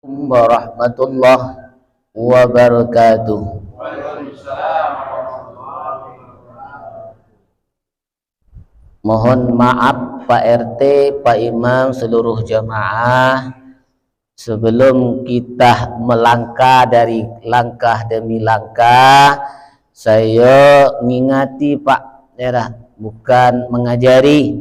Warahmatullahi wabarakatuh. Mohon maaf Pak RT, Pak Imam, seluruh jamaah. Sebelum kita melangkah dari langkah demi langkah, saya mengingati Pak Daerah, bukan mengajari,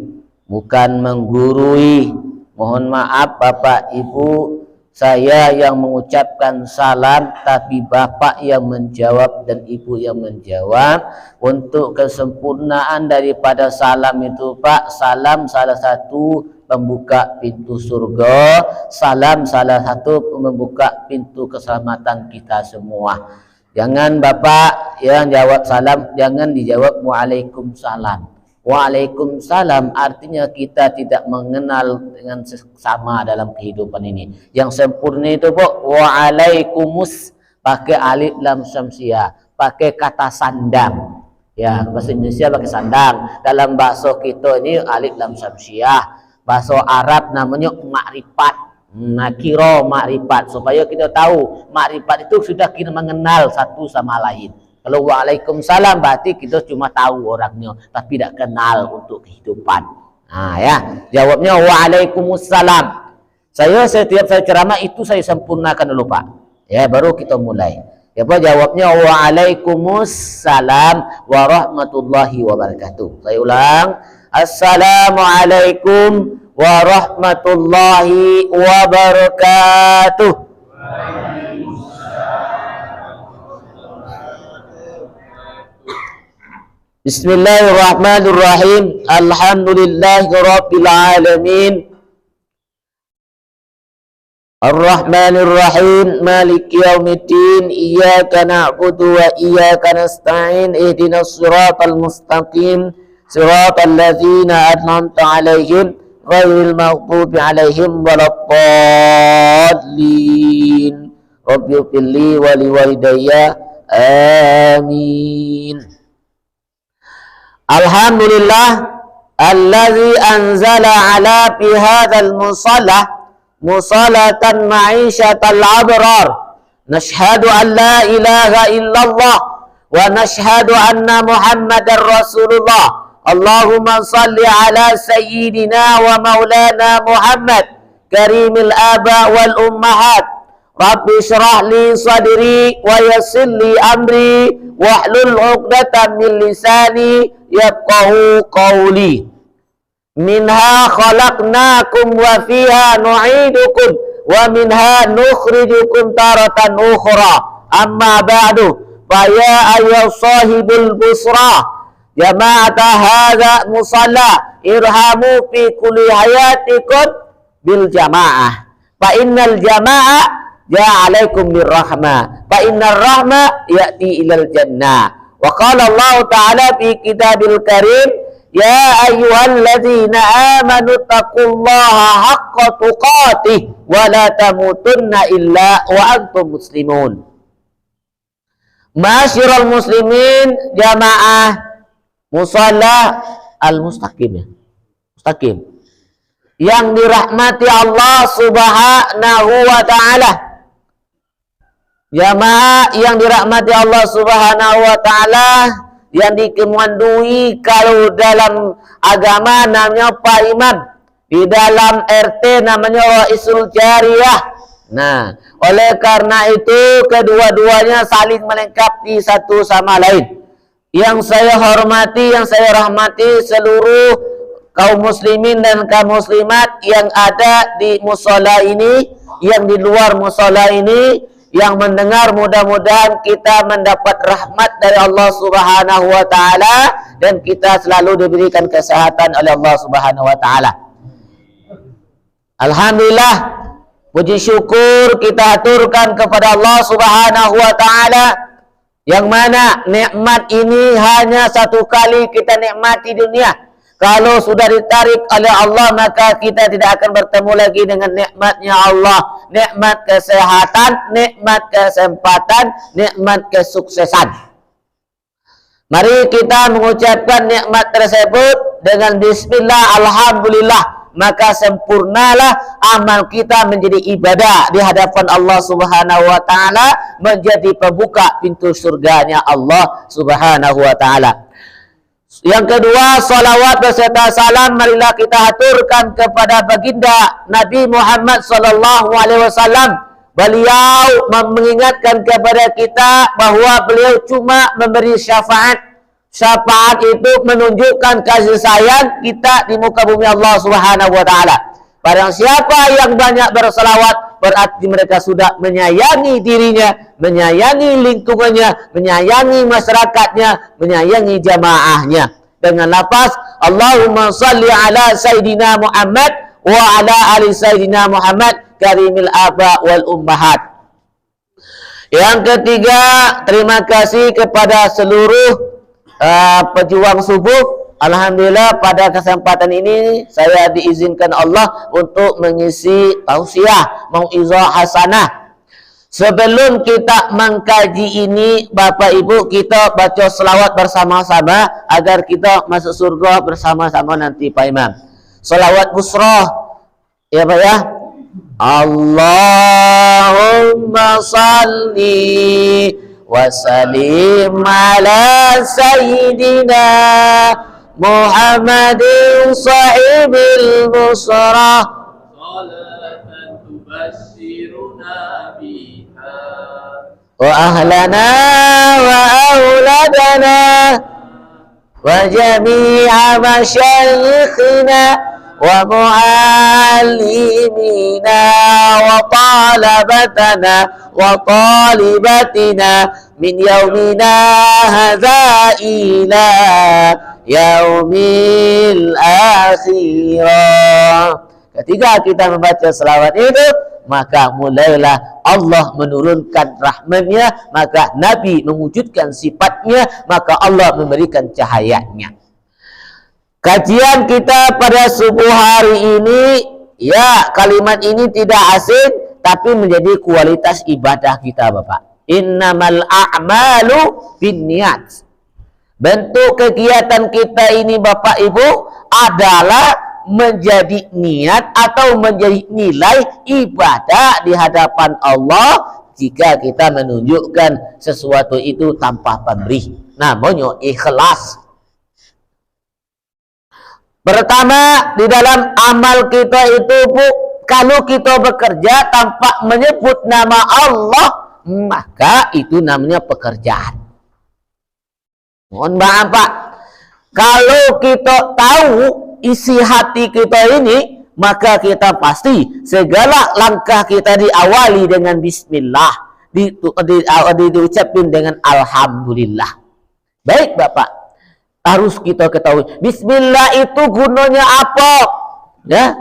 bukan menggurui. Mohon maaf Bapak Ibu, saya yang mengucapkan salam, tapi Bapak yang menjawab dan Ibu yang menjawab. Untuk kesempurnaan daripada salam itu Pak, salam salah satu pembuka pintu surga, salam salah satu membuka pintu keselamatan kita semua. Jangan Bapak yang jawab salam, jangan dijawab waalaikumsalam. Waalaikumsalam artinya kita tidak mengenal dengan sesama dalam kehidupan ini. Yang sempurna itu Pak, waalaikumsalam pakai alif lam syamsiah, pakai kata sandang. Ya, bahasa Indonesia pakai sandang. Dalam bahasa kita ini alif lam syamsiah. Bahasa Arab namanya makrifat. Nakiro makrifat, supaya kita tahu makrifat itu sudah kita mengenal satu sama lain. Kalau waalaikumsalam berarti kita cuma tahu orangnya, tapi tidak kenal untuk kehidupan. Nah ya, jawabnya waalaikumsalam. Setiap saya ceramah itu saya sempurnakan dulu Pak. Ya, baru kita mulai. Ya Pak, jawabnya waalaikumsalam warahmatullahi wabarakatuh. Saya ulang. Assalamualaikum warahmatullahi wabarakatuh. Bismillahirrahmanirrahim. Alhamdulillahirabbil alamin. Ar-Rahmanir-Rahim. Maliki yaumiddin. Iyyaka na'budu wa iyyaka nasta'in. Ihdinas siratal mustaqim. Siratal ladzina an'amta 'alaihim ghairil maghdubi 'alaihim waladdallin. Rabbighfirli wa liwalidayya. Amin. Alhamdulillah allazi anzala ala fi hadzal musalla musallatan ma'isyatal abrar. Nashhadu an la ilaha illallah wa nashhadu anna Muhammadar Rasulullah. Allahumma salli ala sayyidina wa maulana Muhammad karimil aba wal ummahat. Rabbi syrah li sadri wa yassir li amri wahlul 'uqdatam min lisani yafqahu qawli. Minha khalaqnakum wa fiha nu'idukum wa minha nukhrijukum taratan ukhra. Amma ba'du, fa ya ayyuhas sahibul busra jama'ata hadza musalla irhamu fi kulli hayatikum bil jamaah. Fa innal jamaah ja'alaikum birrahmah, fa innar rahmah ya'ti ilal jannah. Wa qala Allah ta'ala fi kitabil karim, ya ayyuhalladzina amanu taqullaha haqqa tuqatih wa la tamutunna illa wa antum muslimun. Ma'asyiral muslimin, jamaah musalla al-mustaqim ya. Mustaqim. Yang dirahmati Allah Subhanahu wa ta'ala. Jamaah yang dirahmati Allah Subhanahu wa ta'ala, yang dikemandui kalau dalam agama namanya Pak Imam, di dalam RT namanya Raisul Jariyah. Nah, oleh karena itu kedua-duanya saling melengkapi satu sama lain. Yang saya hormati, yang saya rahmati seluruh kaum muslimin dan kaum muslimat yang ada di mushola ini, yang di luar mushola ini, yang mendengar, mudah-mudahan kita mendapat rahmat dari Allah Subhanahu wa ta'ala dan kita selalu diberikan kesehatan oleh Allah Subhanahu wa ta'ala. Alhamdulillah, puji syukur kita aturkan kepada Allah Subhanahu wa ta'ala, yang mana nikmat ini hanya satu kali kita nikmati dunia. Kalau sudah ditarik oleh Allah, maka kita tidak akan bertemu lagi dengan nikmatnya Allah. Nikmat kesehatan, nikmat kesempatan, nikmat kesuksesan. Mari kita mengucapkan nikmat tersebut dengan bismillah, alhamdulillah. maka sempurnalah amal kita menjadi ibadah di hadapan Allah Subhanahu wa taala, menjadi pembuka pintu surganya Allah Subhanahu wa taala. Yang kedua, salawat beserta salam marilah kita haturkan kepada baginda Nabi Muhammad sallallahu alaihi wasallam. Beliau mengingatkan kepada kita bahwa beliau cuma memberi syafaat. Syafaat itu menunjukkan kasih sayang kita di muka bumi Allah Subhanahu wa taala. Barang siapa yang banyak berselawat, berarti mereka sudah menyayangi dirinya, menyayangi lingkungannya, menyayangi masyarakatnya, menyayangi jamaahnya. Dengan lafaz Allahumma salli ala Sayyidina Muhammad wa ala ali Sayyidina Muhammad karimil aba wal ummahat. Yang ketiga, terima kasih kepada seluruh pejuang subuh. Alhamdulillah pada kesempatan ini saya diizinkan Allah untuk mengisi tausiah mau'izah hasanah. Sebelum kita mengkaji ini, Bapak Ibu, kita baca selawat bersama-sama agar kita masuk surga bersama-sama nanti Pak Imam. Selawat busrah ya Pak ya. Allahumma salli wa sallim ala sayyidina Muhammadin sahibil busrah salatan tubashiruna biha wa ahlana wa auladana wa jami'a masyayikhina wa muallimina wa talabatana wa talibatina min yaumina hadza ila yaumil akhirah. Ketika kita membaca selawat itu, maka mulailah Allah menurunkan rahmatnya, maka Nabi mewujudkan sifatnya, maka Allah memberikan cahayanya. Kajian kita pada subuh hari ini, ya, kalimat ini tidak asing, tapi menjadi kualitas ibadah kita, Bapak. Innamal a'malu binniyat. Bentuk kegiatan kita ini, Bapak Ibu, adalah menjadi niat atau menjadi nilai ibadah di hadapan Allah jika kita menunjukkan sesuatu itu tanpa pamrih. Namanya ikhlas. Pertama, di dalam amal kita itu, Bu, kalau kita bekerja tanpa menyebut nama Allah, maka itu namanya pekerjaan. Mohon maaf, Pak. Kalau kita tahu isi hati kita ini, maka kita pasti segala langkah kita diawali dengan bismillah, diucapin dengan alhamdulillah. Baik, Bapak. Harus kita ketahui bismillah itu gunanya apa, ya.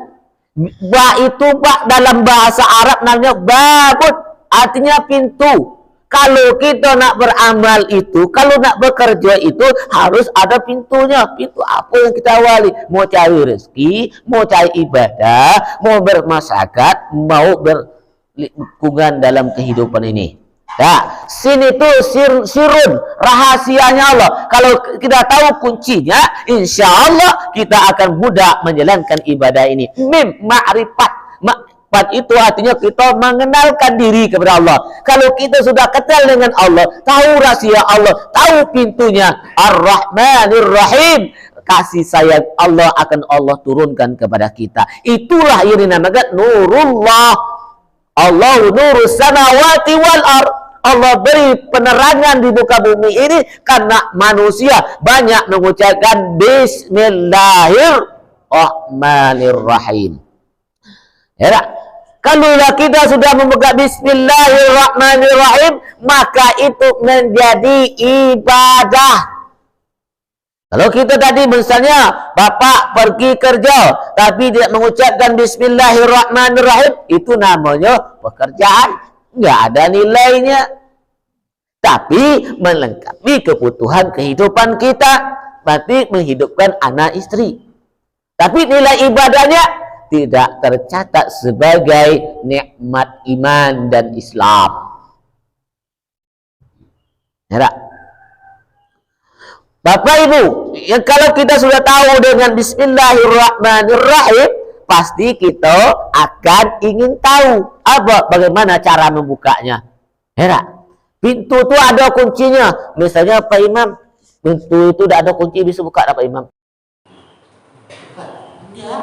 Ba itu, Pak, dalam bahasa Arab namanya babut, artinya pintu. Kalau kita nak beramal itu, kalau nak bekerja itu harus ada pintunya. Pintu apa yang kita awali? Mau cari rezeki, mau cari ibadah, mau bermasyarakat, mau berlingkungan dalam kehidupan ini. Ya, sini tuh sirun, rahasianya Allah. Kalau kita tahu kuncinya, insya Allah kita akan mudah menjalankan ibadah ini. Mim, ma'rifat. Ma'rifat itu artinya kita mengenalkan diri kepada Allah. Kalau kita sudah kenal dengan Allah, tahu rahasia Allah, tahu pintunya, Ar-Rahmanir Rahim, kasih sayang Allah akan Allah turunkan kepada kita. Itulah yang dinamakan nurullah. Allahu nurus samawati wal ard. Allah beri penerangan di muka bumi ini karena manusia banyak mengucapkan Bismillahirrahmanirrahim. Ya, kalau kita sudah membuka Bismillahirrahmanirrahim, maka itu menjadi ibadah. Kalau kita tadi misalnya Bapak pergi kerja tapi tidak mengucapkan Bismillahirrahmanirrahim, itu namanya pekerjaan. Nggak ada nilainya, tapi melengkapi kebutuhan kehidupan kita, berarti menghidupkan anak istri. Tapi nilai ibadahnya tidak tercatat sebagai nikmat iman dan Islam. Ya, Bapak Ibu, ya, kalau kita sudah tahu dengan Bismillahirrahmanirrahim, pasti kita akan ingin tahu bagaimana cara membukanya. Ya, pintu itu ada kuncinya. Misalnya Pak Imam, pintu itu tidak ada kunci, bisa buka Pak Imam? Ya.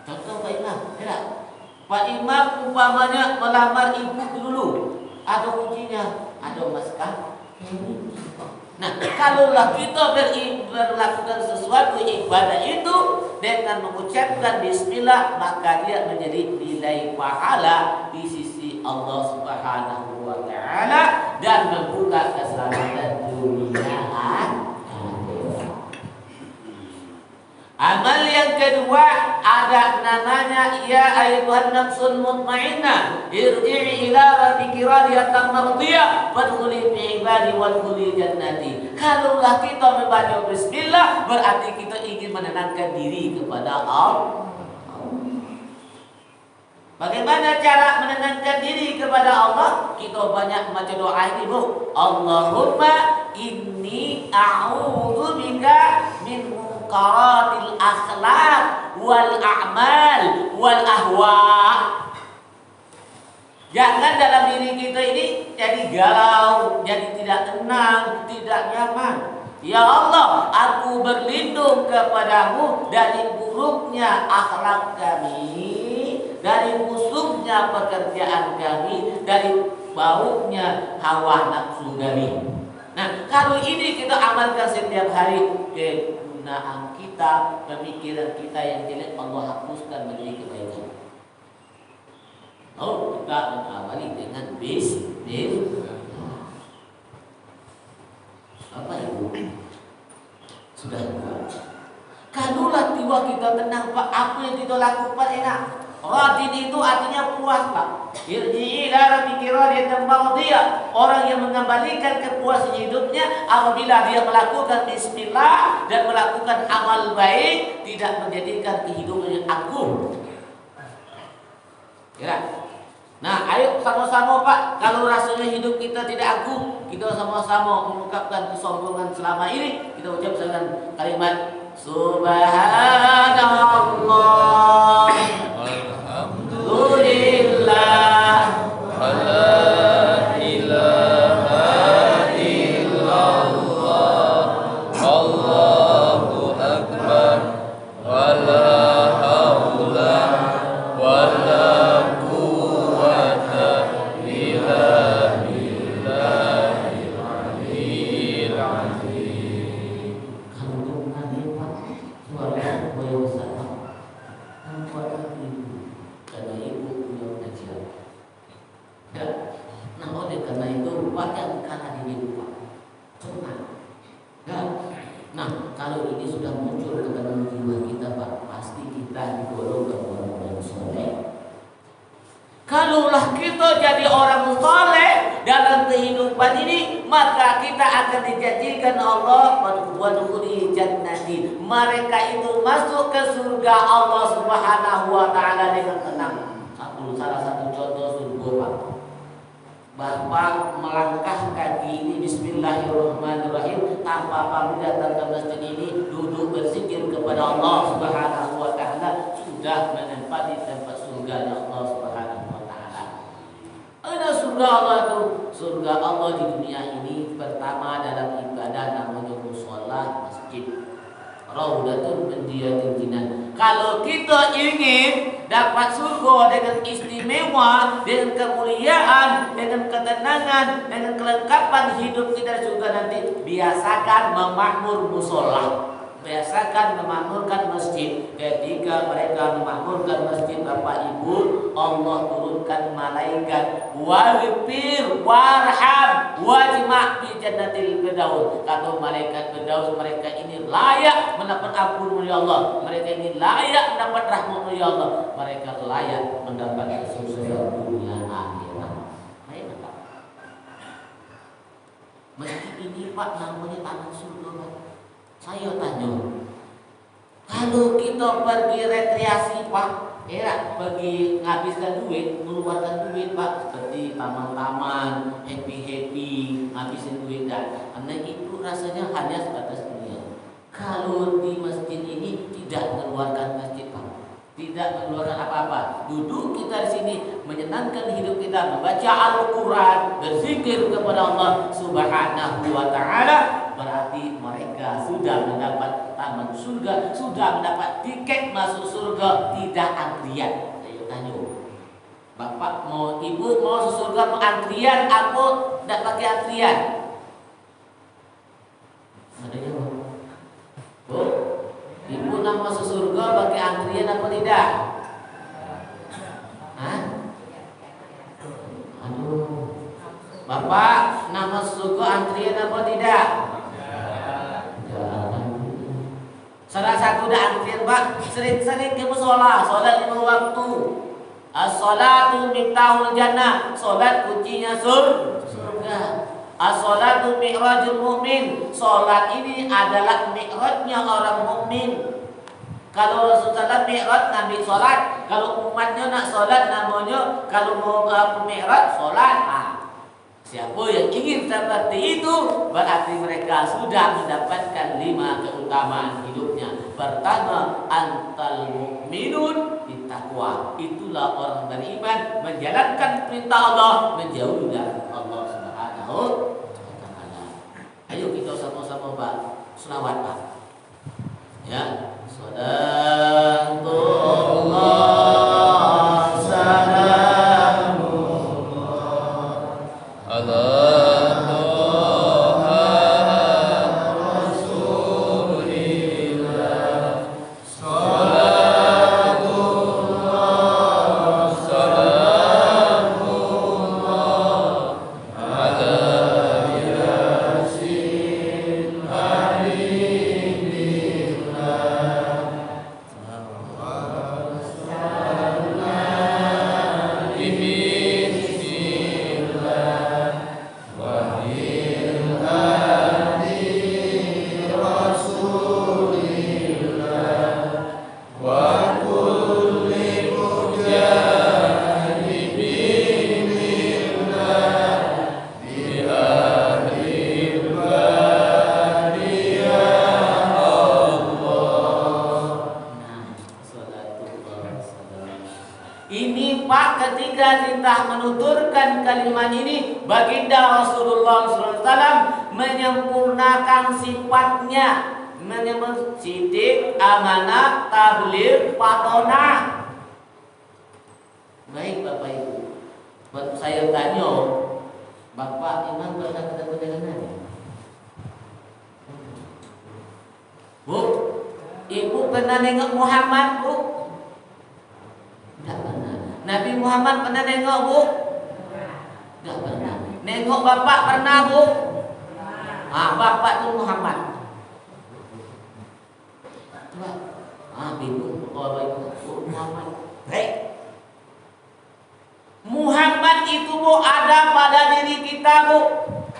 Contoh Pak Imam, ya. Pak Imam umpamanya melamar ibu dulu, ada kuncinya, ada mas kan? Nah, kalaulah kita melakukan sesuatu ibadah itu dengan mengucapkan bismillah, maka dia menjadi nilai pahala di sisi Allah Subhanahu wa taala dan membuka keselamatan dunia akhirat. Amal yang kedua ada namanya ya ayyuhan nafsul mutmainnah irji'i ila rabbiki radiyatan mardiyah fadkhuli fi ibadi wadkhuli jannati. Kalaulah kita membaca bismillah berarti kita ingin menenangkan diri kepada Allah. Bagaimana cara menenangkan diri kepada Allah? Kita banyak membaca doa ini, Bu. Allahumma inni a'udzubika min munkaratil akhlaq wal a'mal wal ahwa. Jangan dalam diri kita ini jadi galau, jadi tidak tenang, tidak nyaman. Ya Allah, aku berlindung kepadamu dari buruknya akhlak kami, dari busuknya pekerjaan kami, dari baunya hawa nafsu kami. Nah, kalau ini kita amalkan setiap hari, kegunaan kita, pemikiran kita yang jelek Allah hapuskan menjadi kebaikan. Oh, kita mengawali dengan bismillah. Apa itu? Sudah. Kalaulah jiwa kita tenang, Pak, apa yang kita lakukan enak. Radin itu artinya puas, Pak. Irji'i ila rabbiki radiyatan mardiyah. Orang yang mengembalikan kepuasan hidupnya apabila dia melakukan bismillah dan melakukan amal baik, tidak menjadikan kehidupan yang agung. Ya. Nah, ayo sama-sama Pak, kalau rasanya hidup kita tidak agung, kita sama-sama mengungkapkan kesombongan selama ini. Kita ucap dengan kalimat Subhanallah, Alhamdulillah, la ilaha illallah, Allahu akbar, wa la haula wa la kalaulah kita jadi orang saleh dalam kehidupan ini, maka kita akan dijanjikan Allah wadkhuli jannati. Mereka itu masuk ke surga Allah Subhanahu wa taala dengan tenang. Salah satu contoh surga, Pak. Bapak melangkah kaki ini bismillahirrahmanirrahim tanpa pamit datang ke masjid ini, duduk berzikir kepada Allah Subhanahu wa taala, sudah menempati tempat surganya Allah Subhanahu. Ada surga Allah itu, surga Allah di dunia ini pertama dalam ibadah namanya mushola masjid. Raudatun min riyadil jinan. Kalau kita ingin dapat surga dengan istimewa, dengan kemuliaan, dengan ketenangan, dengan kelengkapan hidup kita di surga nanti, biasakan memakmur mushola. Biasakan memakmurkan masjid. Ketika mereka memakmurkan masjid, Bapak Ibu, Allah turunkan malaikat waghfir warham wajma' fi jannatil firdaus. Kata malaikat firdaus, mereka ini layak mendapat ampun oleh Allah. Mereka ini layak mendapat rahmat oleh Allah. Mereka layak mendapat surga dunia akhirat. Baik, Pak. Masjid ini Pak namanya taman surga, Pak. Saya tanya, kalau kita pergi rekreasi Pak, pergi ngabiskan duit, mengeluarkan duit Pak, seperti taman-taman, happy-happy, ngabisin duit dan karena itu rasanya hanya sebatas dunia. Kalau di masjid ini tidak mengeluarkan masjid, Pak. Tidak mengeluarkan apa-apa. Duduk kita di sini menyenangkan hidup kita, membaca Al-Qur'an, berzikir kepada Allah Subhanahu wa taala, berarti mereka sudah mendapat taman surga, sudah mendapat tiket masuk surga, tidak antrian. Saya tanya, Bapak mau, Ibu mau masuk surga mau antrian atau tidak pakai antrian? Ada jawab. Bu, Ibu nak masuk surga pakai antrian apa tidak? Hah? Aduh. Bapak nak masuk surga antrian apa tidak? Salah satu dah antrian, Pak. Sering-sering ke musola, solat 5 waktu. As-salatu miftahul jannah, solat kuncinya surga. As-salatu mi'rajul mu'min, solat ini adalah mi'rajnya orang mukmin. Kalau Rasulullah mi'raj nabi solat, kalau umatnya nak solat namanya kalau mau mi'raj solat. Siapa yang ingin seperti itu berarti mereka sudah mendapatkan 5 keutamaan hidupnya. Pertama, antal mu'minun bittaqwa. Itulah orang beriman menjalankan perintah Allah, menjauhi dari Allah Subhanahu wa taala. Ayo kita sama-sama Pak selawat Pak. Ya, Salatullah menuturkan kalimat ini, baginda Rasulullah SAW menyempurnakan sifatnya, sidik, amanah, tabligh, patonah. Baik Bapak Ibu, saya tanya, Bapak Imam pernah ketemu dengan Nabi? Bu, Ibu pernah nengok Muhammad, Bu? Tidak pernah. Nabi Muhammad pernah nengok, Bu? Tidak pernah. Nengok Bapak pernah, Bu? Bapak itu Muhammad. Bingung orang itu Muhammad. Baik. Muhammad itu Bu ada pada diri kita, Bu.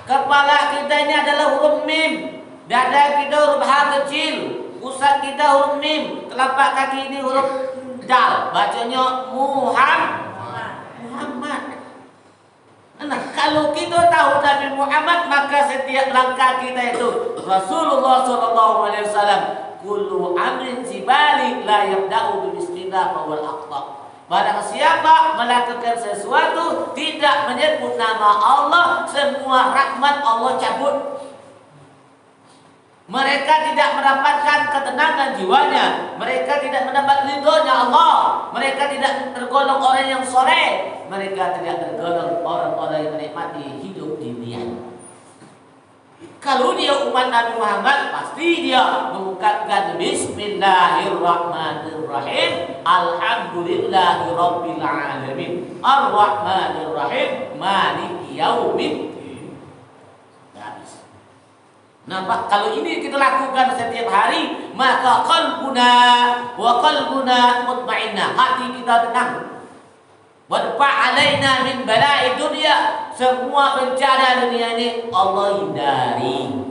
Kepala kita ini adalah huruf mim, dada kita huruf H kecil, pusat kita huruf mim, telapak kaki ini huruf dal. Bacanya Muhammad. Nah, kalau kita tahu Nabi Muhammad, maka setiap langkah kita itu Rasulullah SAW. Kullu amrin jibali la yabda'u bismillah fa wal aqta. Barang siapa melakukan sesuatu tidak menyebut nama Allah, semua rahmat Allah cabut. Mereka tidak mendapatkan ketenangan jiwanya, mereka tidak mendapat ridhonya Allah, mereka tidak tergolong orang yang soleh, mereka tidak tergolong orang-orang yang menikmati hidup di dunia. Kalau dia umat Nabi Muhammad, pasti dia mengucapkan Bismillahirrahmanirrahim, Alhamdulillahi Rabbil Alamin, Ar-Rahmanirrahim, Maliki Yaumiddin. Habis. Nah, Pak, kalau ini kita lakukan setiap hari, maka qalbuna mutmainnah, hati kita tenang. Wadfa alaina min bala'i dunia, semua bencana dunia ini Allah hindari.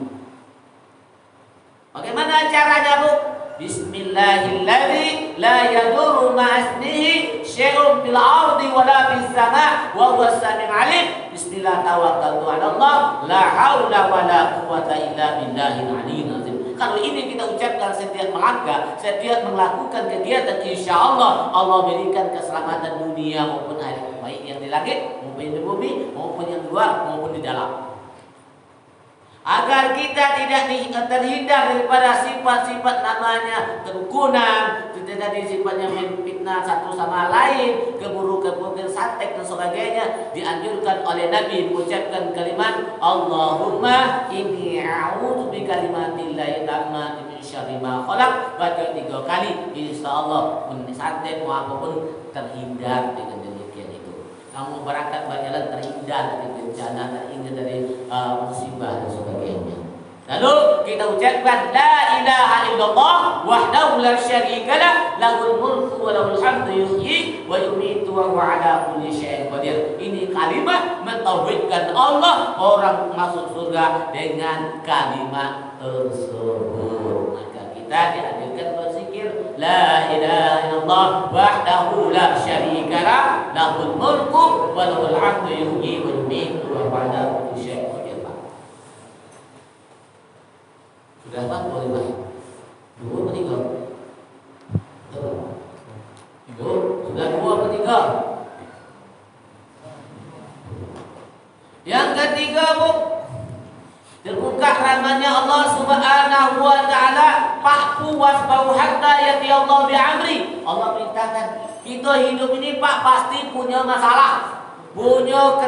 Bagaimana caranya, Bu? Bismillahilladzi la yadurru ma'asmihi syai'un fil ardi wala fis sama' wa huwas sami'ul 'alim. Bismillah tawakkaltu 'ala Allah la haula wala quwwata illa billahil 'aliyyil 'azim. Kalau ini kita ucapkan setiap melangkah, setiap melakukan kegiatan, insya Allah Allah berikan keselamatan dunia maupun akhirat, baik yang di langit maupun di bumi, maupun yang luar maupun di dalam. Agar kita tidak terhindar daripada sifat-sifat namanya kerukunan, tidak tadi sifatnya fitnah satu sama lain, keburukan, santek dan sebagainya. Dianjurkan oleh Nabi mengucapkan kalimat Allahumma inni a'udzu bikalimatillahi tammati min syarri ma khalaq, baca 3 kali, insyaallah pun santet mau apapun terhindar dengan demikian itu. Kamu berangkat berjalan terhindar dari bencana, terhindar dari musibah dan sebagainya. Lalu kita ucapkan la ilaha illallah wahdahu la syarikalah lahul mulku wa lahul hamdu yuhyi wa yumiitu wa huwa ala kulli syai'in qadir. Ini kalimat mentauhidkan Allah, orang masuk surga dengan kalimat tersebut. Maka kita dianjurkan berzikir la ilaha illallah wahdahu la syarikalah lahul mulku wa lahul hamdu yuhyi wa yumiitu wa huwa ala kulli syai'in qadir. Sudah apa? Boleh Pak? 2 atau 3? Sudah 2 atau 3? Yang ketiga, Bu, terbuka rahmatnya Allah Subhanahu wa taala, fa'fu wasbau hatta yati Allah bi amri. Allah perintahkan kita hidup ini Pak pasti punya masalah, punya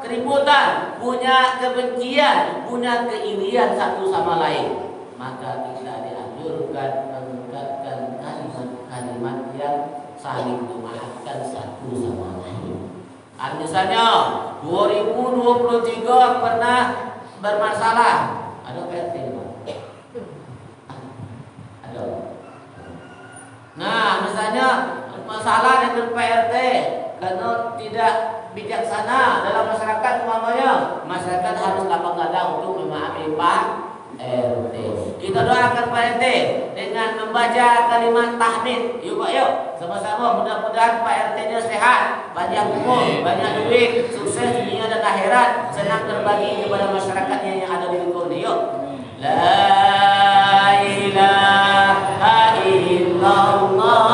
keributan, punya kebencian, punya keirian satu sama lain. Maka kita dianjurkan mengucapkan kalimat-kalimat yang saling memaafkan satu sama lain. Misalnya 2023 pernah bermasalah, ada PRT Pak? Ada. Nah, misalnya masalah dengan PRT karena tidak bijaksana dalam masyarakat, umpamanya masyarakat harus lapang dada untuk memahami Pak RT. Kita doakan Pak RT dengan membaca kalimat tahmid. Yuk Pak, yuk sama-sama, mudah-mudahan Pak RT-nya sehat, banyak umur, banyak duit, sukses dunia dan akhirat, senang berbagi kepada masyarakatnya yang ada di lingkungan. Yuk. La ilaha illallah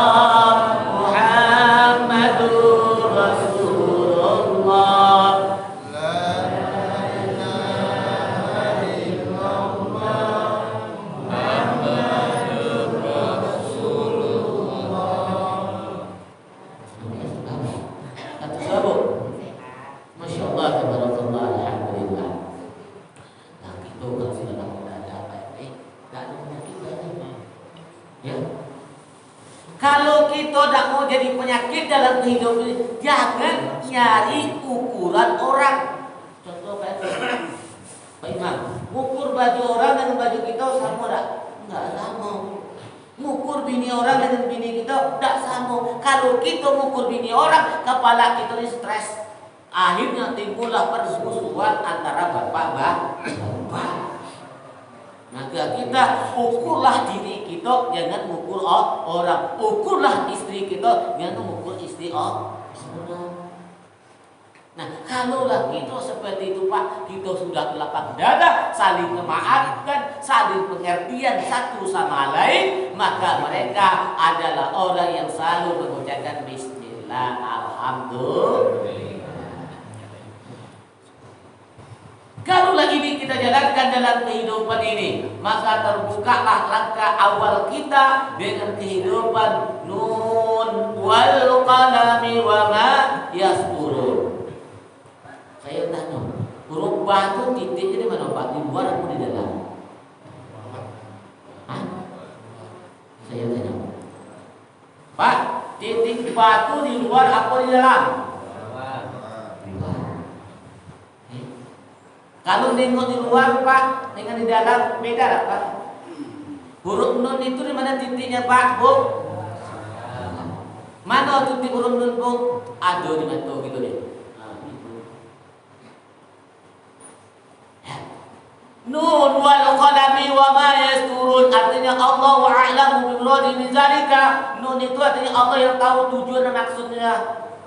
jadi penyakit dalam kehidupan ini, jangan nyari ukuran orang. Contoh Pak Imam, ukur baju orang dengan baju kita sama tak? Enggak sama. Ngukur bini orang dengan bini kita tidak sama. Kalau kita ngukur bini orang, kepala kita ini stres. Akhirnya timbullah permusuhan antara bapak. Maka kita ukurlah diri kita, jangan ukur orang. Ukurlah istri kita, jangan ukur istri orang. Nah, kalaulah kita seperti itu Pak, kita sudah lapang dada, saling memaafkan, saling pengertian satu sama lain, maka mereka adalah orang yang selalu mengucapkan Bismillah, Alhamdulillah. Kalaulah ini kita jalankan dalam kehidupan ini, maka terbukalah langkah awal kita dengan kehidupan nun wal qalami wa ma yasturun. Saya tanya, huruf ba itu titiknya di mana Pak? Di luar atau di dalam? Hah? Saya tanya, Pak, titik ba itu di luar atau di dalam? Kalau nengok di luar Pak dengan di dalam beda lah Pak. Huruf nun itu di mana titiknya Pak, Bu? Mana titik huruf nun Bu? Ada di mana gitu deh. Nun wal qalami wa ma yasturun, artinya Allahu a'lamu bi muradi min zalika. Nun itu artinya Allah yang tahu tujuan dan maksudnya.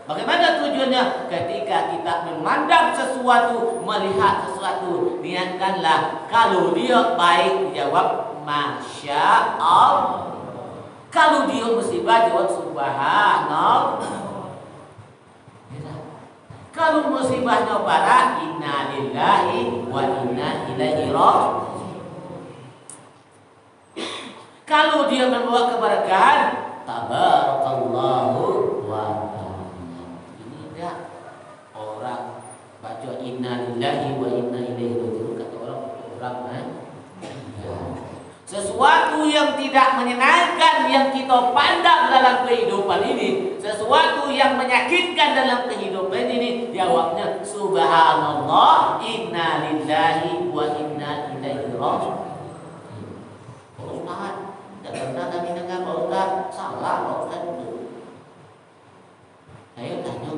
Bagaimana tujuannya? Ketika kita memandang sesuatu, melihat sesuatu, niatkanlah kalau dia baik jawab Masya Allah. Kalau dia musibah jawab Subhanallah. Kalau musibahnya parah, inna lillahi wa inna ilaihi raji'un. Kalau dia membawa keberkahan, tabarakallahu wa ta'ala. Ini enggak orang baca inna lillahi wa inna ilaihi raji'un, kata orang sesuatu yang tidak menyenangkan yang kita pandang dalam kehidupan ini, sesuatu yang menyakitkan dalam kehidupan ini, jawabnya subhanallah, inna lillahi wa inna ilaihi raji'un. Ustaz, tidak pernah kami dengar Pak Ustaz, salah Pak Ustaz itu. Saya tanya,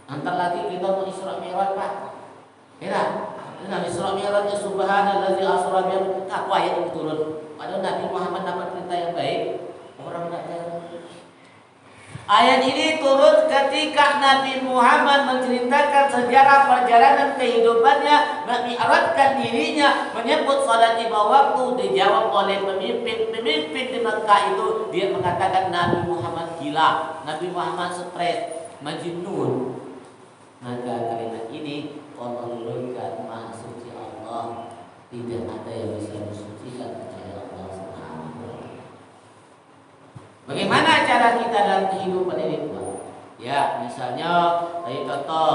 antar lagi kita mau Isra Mi'raj Pak. Kira Nah, Isra Mi'rajnya subhanallazi asra bi apa ayat itu turun. Padahal Nabi Muhammad dapat perintah yang baik. Orang enggak tahu. Ayat ini turun ketika Nabi Muhammad menceritakan sejarah perjalanan kehidupannya, mengi'radkan dirinya, menyebut salat lima waktu, dijawab oleh pemimpin di Mekah itu. Dia mengatakan Nabi Muhammad gila, Nabi Muhammad stres, majnun. Maka kalimat ini Allah menurunkan Maha Suci Allah, tidak ada yang bisa mensucikan kecuali Allah Subhanahu wa Ta'ala. Bagaimana cara kita dalam kehidupan ini, Pak? Ya, misalnya saya contoh,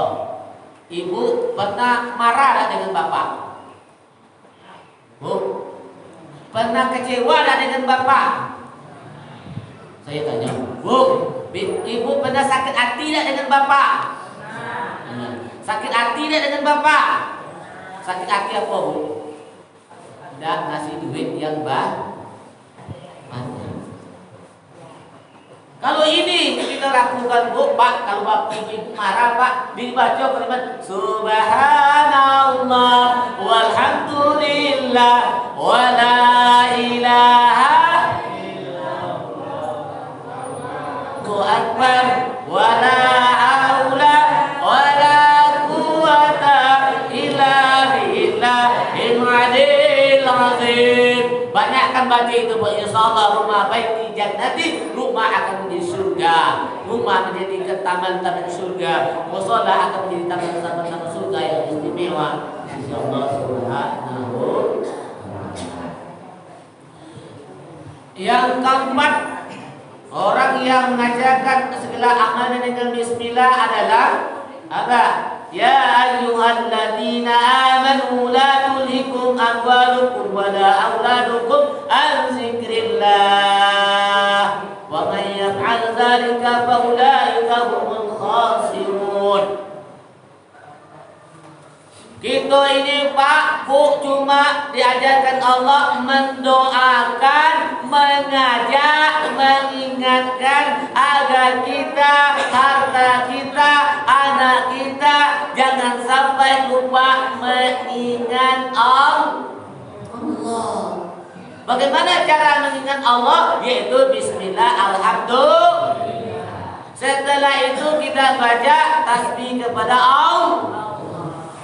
ibu pernah marah tak dengan bapak? Bu, pernah kecewa tak dengan bapak? Saya tanya, Bu, ibu pernah sakit hati tak dengan bapak? Sakit hati tidak dengan bapak? Sakit hati apa, Bu? Tidak ngasih duit yang banyak. Kalau ini kita lakukan, Bu, Pak, kalau bapak ibu marah, Pak, dibaca kalimat subhanallah walhamdulillah wala ilaha illallah akbar wala haula wala banyakkan baca itu, insyaallah rumah baik di jannati, rumah akan menjadi surga, rumah menjadi taman-taman surga, mushola akan menjadi taman-taman surga yang istimewa insyaallah subhanahu. Yang keempat, orang yang mengajarkan segala amalan dengan bismillah adalah apa? Ya ayyuhalladzina amanu la tulhikum amwalukum wala auladukum an zikrillah wa man yaf'al dzalika fa ulaika humul khasirun. Kita ini Pak, Bu, cuma diajarkan Allah mendoakan, mengajak, mengingatkan agar kita, harta kita, anak kita jangan sampai lupa mengingat Allah. Bagaimana cara mengingat Allah? Yaitu bismillah, alhamdulillah. Setelah itu kita baca tasbih kepada Allah.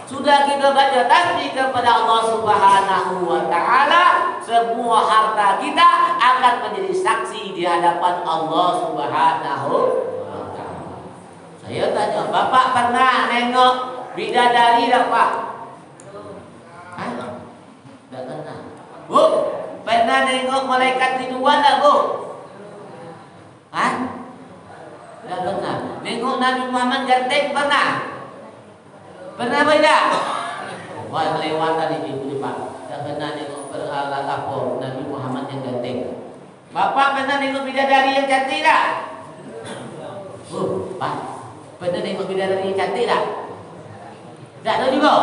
Sudah kita baca tasbih kepada Allah Subhanahu wa Ta'ala, semua harta kita akan menjadi saksi di hadapan Allah Subhanahu wa Ta'ala. Saya tanya, Bapak pernah nengok bidadari tak, Pak? Tidak pernah. Bu, pernah nengok malaikat ridwan tak, Bu? Tidak pernah. Nengok Nabi Muhammad ganteng pernah? Pernah beda? Wah, kelewatan ini ibu Pak. Tak pernah nengok beralat apa Nabi Muhammad yang ganteng. Bapak pernah nengok bidadari yang cantik tak? Pak, pernah nengok bidadari yang cantik tak? Tak tahu juga.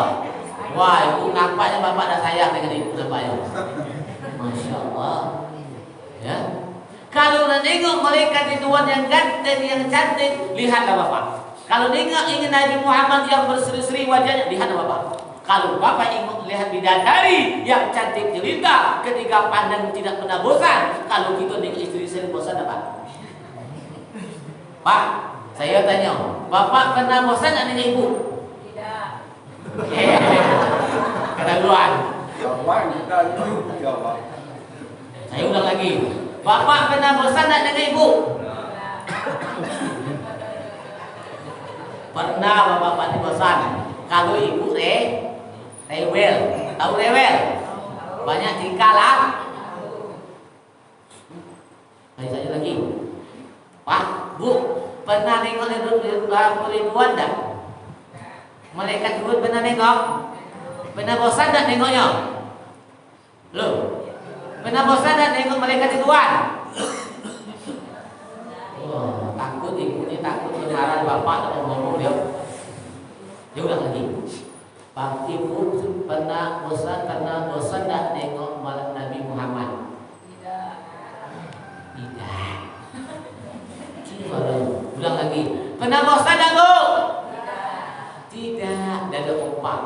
Wah, ibu nampaknya bapak dah sayang dengan ibu nampaknya. Masya Allah. Ya. Kalau nak nengok malaikat ridwan yang ganteng yang cantik, lihatlah bapak. Kalau ingin Nabi Muhammad yang berseri-seri wajahnya, lihat Bapak. Kalau Bapak ingin lihat bidadari yang cantik jelita, ketika pandang tidak pernah bosan. Kalau kita dengan istri sering bosan apa? Pak, Saya tanya, Bapak pernah bosan nggak dengan ibu? Tidak. Keterlaluan. Saya ulang lagi. Bapak pernah bosan nggak dengan ibu? Pernah bapak ini bosan. Kalau ibu rewel, tahu rewel? Banyak tingkah lah. Saya lagi. Pak, Bu, pernah nengok ribuan tak? Malaikat Jibril pernah nengok? Pernah bosan tak nengoknya? Loh, pernah bosan tak nengok malaikat Ridwan? Oh, takut ibu ini takut marah bapak tak ngomong dia. Dia ulang lagi. Pak Ibu pernah bosan karena bosan tak nengok malam Nabi Muhammad? Tidak. Ulang lagi. Pernah bosan tak Bu? Tidak. Dah ada kompak.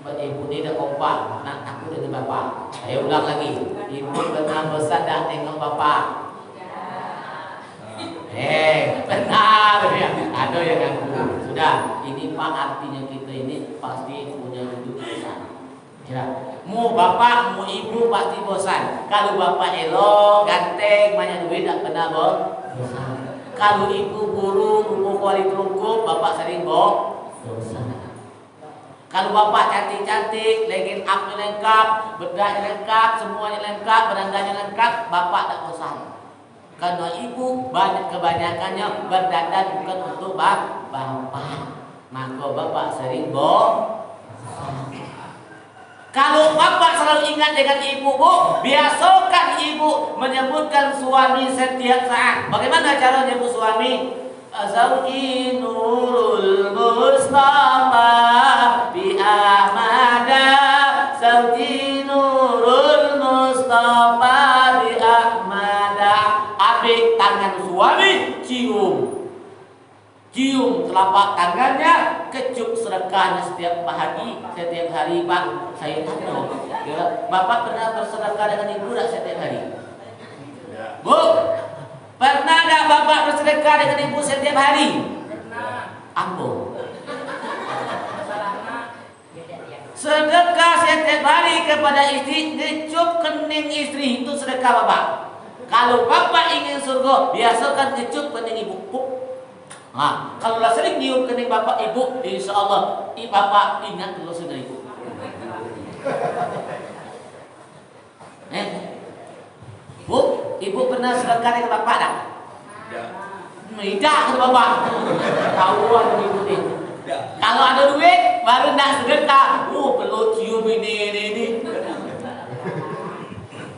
Ibu ni dah kompak. Nak takut dengan bapak. Saya ulang lagi. Ibu pernah bosan tak tengok bapak? Benar ya. Ada yang ngaku. Sudah. Ini Pak, artinya kita ini pasti punya hidup bosan. Ya. Mu bapak, mu ibu pasti bosan. Kalau bapak elok, ganteng, banyak duit, tak pernah bosan. Kalau ibu buruk, umur kuali terungkup, bapak sering bosan. Kalau bapak cantik-cantik, legging up-nya lengkap, bedaknya lengkap, semuanya lengkap, berandanya lengkap, bapak tak bosan. Karena ibu banyak kebanyakannya berdandan bukan untuk bapak, maka bapak sering bosan. Kalau bapak selalu ingat dengan ibu, Bu, biasakan ibu menyebutkan suami setiap saat. Bagaimana cara menyebut suami? Zawji nurul mustafa bi ahmada, zawji nurul mustafa bi ahmada. Ambil tangan suami, cium telapak tangannya, kecup sedekahnya setiap hari Pak. Saya tanya, ya, bapak pernah bersedekah dengan ibu tak setiap hari? Bu, pernah tak bapak bersedekah dengan ibu setiap hari? Pernah. Ambo. Sedekah setiap hari kepada istri, ngecup kening istri, itu sedekah bapak. Kalau bapak ingin surga, biasakan ngecup kening ibu. Nah, kalau lah sering nyium kening bapak ibu, insya Allah bapak ingat terus dengan ibu. Bu, ibu pernah sedekah dengan bapak tak? Tidak ke bapak. Tahuan ibu ni. Kalau ada duit baru nak sedekah. Perlu cium ini.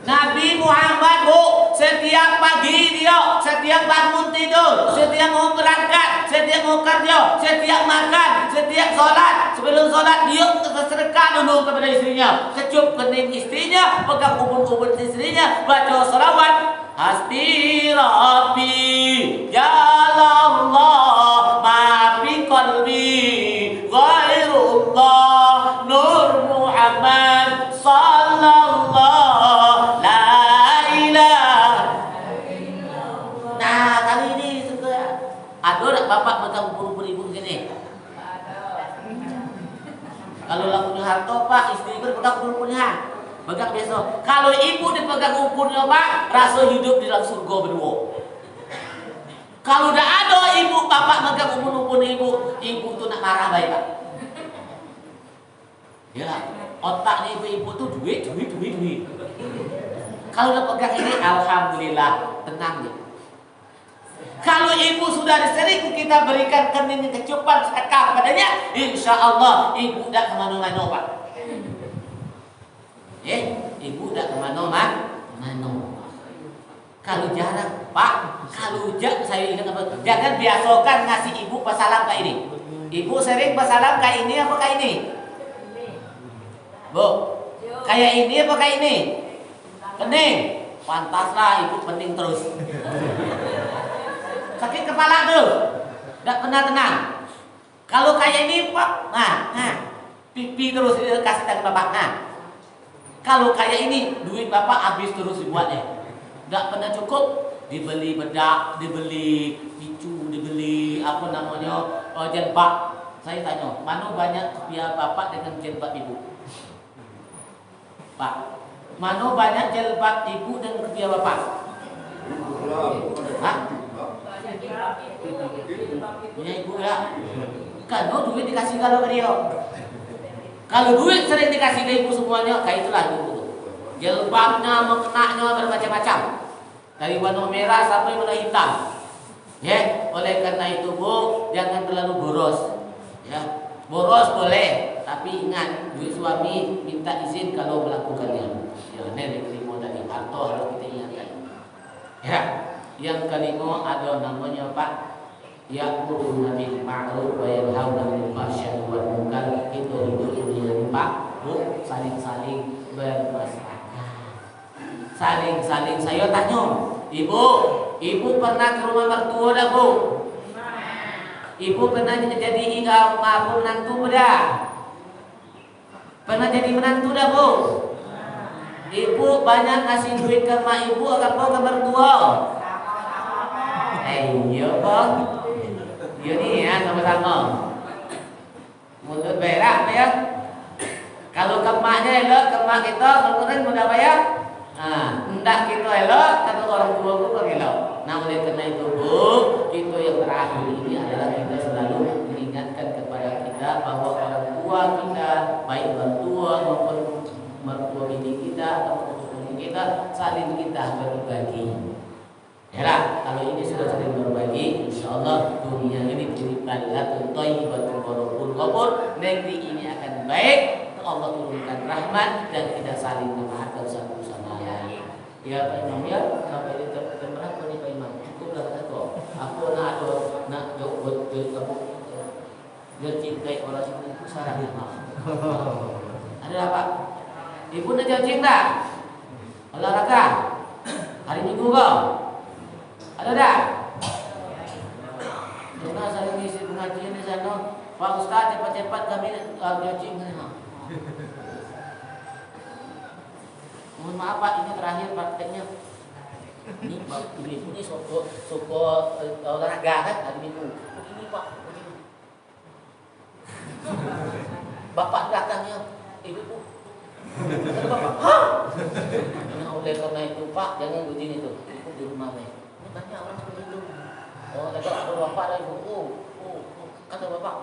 Nabi Muhammad, Bu, setiap pagi dia, setiap bangun tidur, setiap mau berangkat, setiap mau kerja, setiap makan, setiap solat, sebelum solat dia sedekah dulu kepada istrinya, kecup kening istrinya, pegang ubun-ubun istrinya, baca selawat. Hasbi Rabbi ya Allah ma fi qalbi ghairullah Nur Muhammad sallallahu la ilaha. Nah, kali ini suka ada tak bapak pegang ubun-ubun ibu sini? Kalau lah punya harta Pak, istri pegang ubun-ubunnya. Pegang biasa. Kalau ibu dipegang ukurnya Pak, rasa hidup di dalam surga berdua. Kalau dah ada ibu bapak pegang ukur ibu tu nak marah baik Pak. Ya, otaknya ibu tu duit. Kalau dah pegang ini, alhamdulillah tenang dia. Kalau ibu sudah sering kita berikan kening kecupan sedekah padanya, insya Allah ibu tak kemana-mana Pak. Ibu dah kemana-mana. Kalau jarang Pak, kalau saya ingat apa? Jangan biasakan ngasih ibu pasalam kayak ini. Ibu sering pasalam kayak ini apa kayak ini? Bu, kayak ini apa kayak ini? Pening. Pantaslah ibu pening terus. Sakit kepala tuh. Tak pernah tenang. Kalau kayak ini Pak, pipi terus kasih tangan bapak. Kalau kayak ini, duit bapak habis terus dibuatnya. Tak pernah cukup. Dibeli bedak, dibeli picu, dibeli apa namanya jilbab. Saya tanya, mana banyak biar bapak dengan jilbab ibu? Pak, mana banyak jilbab ibu dan biar bapak? Hah? Punya ibu ya? Kan duit dikasih kalau ke dia. Kalau duit sering dikasih ke ibu semuanya, kayak itulah ibu. Jilbabnya, mengenaknya bermacam-macam. Dari warna merah sampai warna hitam. Ya, oleh karena itu Bu, jangan terlalu boros. Ya, boros boleh, tapi ingat duit suami minta izin kalau melakukannya. Ya, ini kelima tadi atau harus kita ingatkan. Ya, yang kelima ada namanya Pak. Ya'muruna bil ma'ruf wa yanhauna 'anil fahsya'i wal munkar. Itu dengan Pak, Bu, saling-saling bermaslahat. Saling-saling. Saya tanya, Ibu pernah ke rumah mertua dah, Bu? Ibu pernah jadi menantu dah? Pernah jadi menantu dah, Bu? Ibu banyak ngasih duit ke mak ibu atau ke mertua? Iya, Bang. Iya nih ya, sama-sama. Mulut berak ya. Kalau ke maknya elok, ke mak kita, kemudian mudah bayar. Nah, hendak kita elok, kata orang tua itu elok. Nah, oleh karena itu Bu, kita yang terakhir ini adalah kita selalu mengingatkan kepada kita bahwa orang tua kita, baik mertua maupun mertua bini kita atau mertua kita, saling kita berbagi. Ya, kalau ini sudah sering berbagi, insya Allah dunia ini jadi baldatun thayyibatun wa rabbul ghafur. Negeri ini akan baik. Allah turunkan rahmat dan kita saling memaafkan satu sama lain. Ya Pak Imam ya, sampai di jam berapa nih Pak Imam? Cukup dah satu. Aku nak jauh buat kamu. Dia cintai orang itu sarang ada apa? Ibu nak jauh cinta? Olahraga? Hari Minggu kau? Ada tak? Karena saya ngisi pengajian di sana, Pak Ustaz cepat-cepat kami jauh mohon maaf Pak, ini terakhir prakteknya. Ini ibu ini suka olahraga kan hari Minggu. Begini Pak, begini. Bapak datangnya, ibu. Kata bapak, hah? Nah, oleh karena itu Pak, jangan begini tuh. Ibu di rumah nih. Ini banyak orang seperti itu. Oh, kata ada bapak ada ibu. Kata bapak,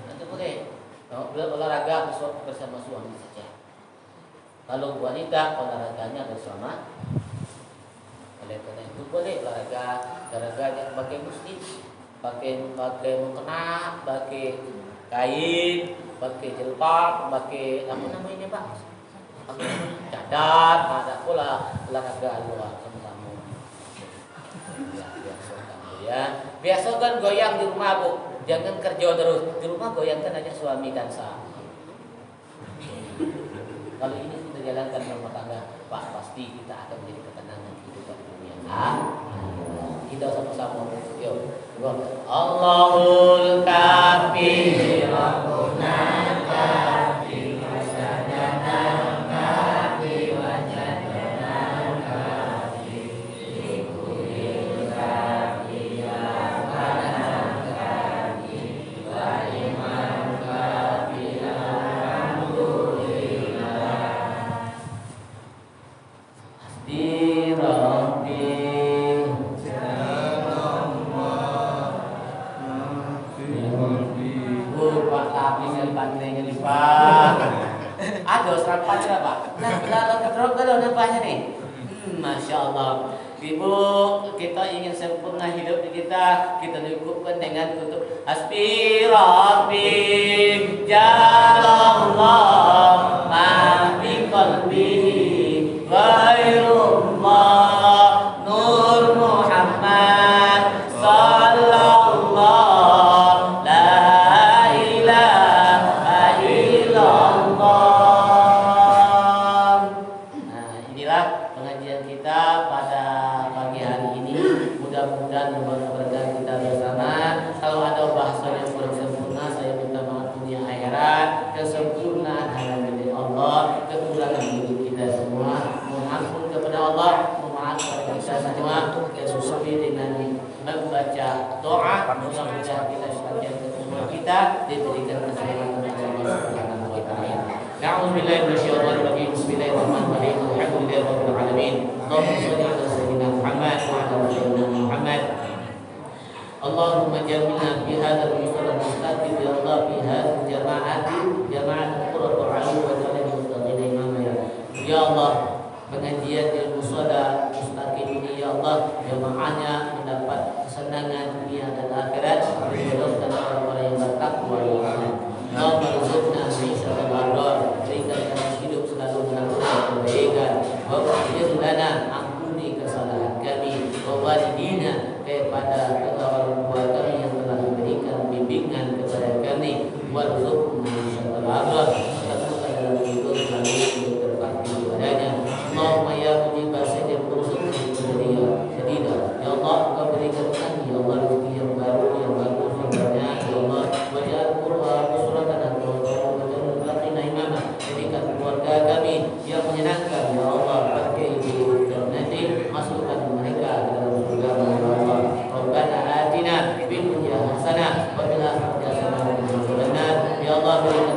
nanti boleh. Olahraga bersama suami saja. Kalau wanita olahraganya bersama, oleh karena itu boleh olahraga pakai muslim, pakai mukena, pakai kain, pakai jilbab, pakai apa namanya Pak? Cadar, ada pula olahraga luar sama-sama. Ya, biasa kan goyang di rumah Bu. Jangan kerja terus di rumah, goyangkan aja suami dan sah. Kalau ini kita jalankan rumah tangga, Pak, pasti kita akan menjadi ketenangan kehidupan dunia. Kita sama-sama, yuk. Allahul kafi Rabbuna kafi wasajana kafi wajadana kafi likulil kafi yabana kafi wa iman kafi alhamdulillah Hasbi Rabbi Pak lapis yang panjangnya nih Pak. Ada serapatnya Pak. Nah, kalau nampaknya nih. Masya Allah. Ibu, kita ingin sempurna hidup di kita cukupkan dengan tutup Hasbi Rabbi Jalallah ma fi qalbihi ghairullah Nur Muhammad sallallahu mudah-mudahan berkat kita bersama. Kalau ada bahasa yang kurang sempurna, saya minta maaf dunia akhirat. Kesempurnaan Mudah-mudahan kita sebagian semua kita diberikan keselamatan oleh Allah Subhanahu wa taala. Na'udzubillahi minasyaitonir rajim. Bismillahirrahmanirrahim. Alhamdulillahi rabbil alamin. Allahumma shalli ala sayyidina Muhammad wa ala ali sayyidina Muhammad. Allahumma jamilna fi hadzal musalla mustaqim ya Allah fi hadzal jama'at qurratu a'yun wa jalil mustaqim imama ya. Ya Allah, pengajian di musalla mustaqim ini ya Allah, jamaahnya mendapat kesenangan dunia dan akhirat, dijodohkan orang-orang yang bertakwa ya Allah. Allahumma rizqna bi'isatan abrar, berikan kami hidup selalu melakukan kebaikan. Waghfir lana, ampuni kesalahan kami. Wa walidina, kepada kedua orang tua kami yang telah memberikan bimbingan kepada kami. Warzuqna bi'isatan abrar, sertakan dalam hidup kami untuk berbakti kepadanya. Allahumma ya mujibah sayyidil mursalin jadidah. Ya Allah, Engkau berikan kami ya Allah rezeki yang baru, yang bagus, yang banyak ya Allah. Waj'al Qur'an usratan dan waj'al laqina imama. Jadikan keluarga kami yang menyenangkan ya Allah. Pakai di jannati, masukkan mereka ke dalam surga ya Allah. Rabbana atina fid dunya hasanah wa fil akhirati hasanah wa qina adzabannar. Ya Allah, berikan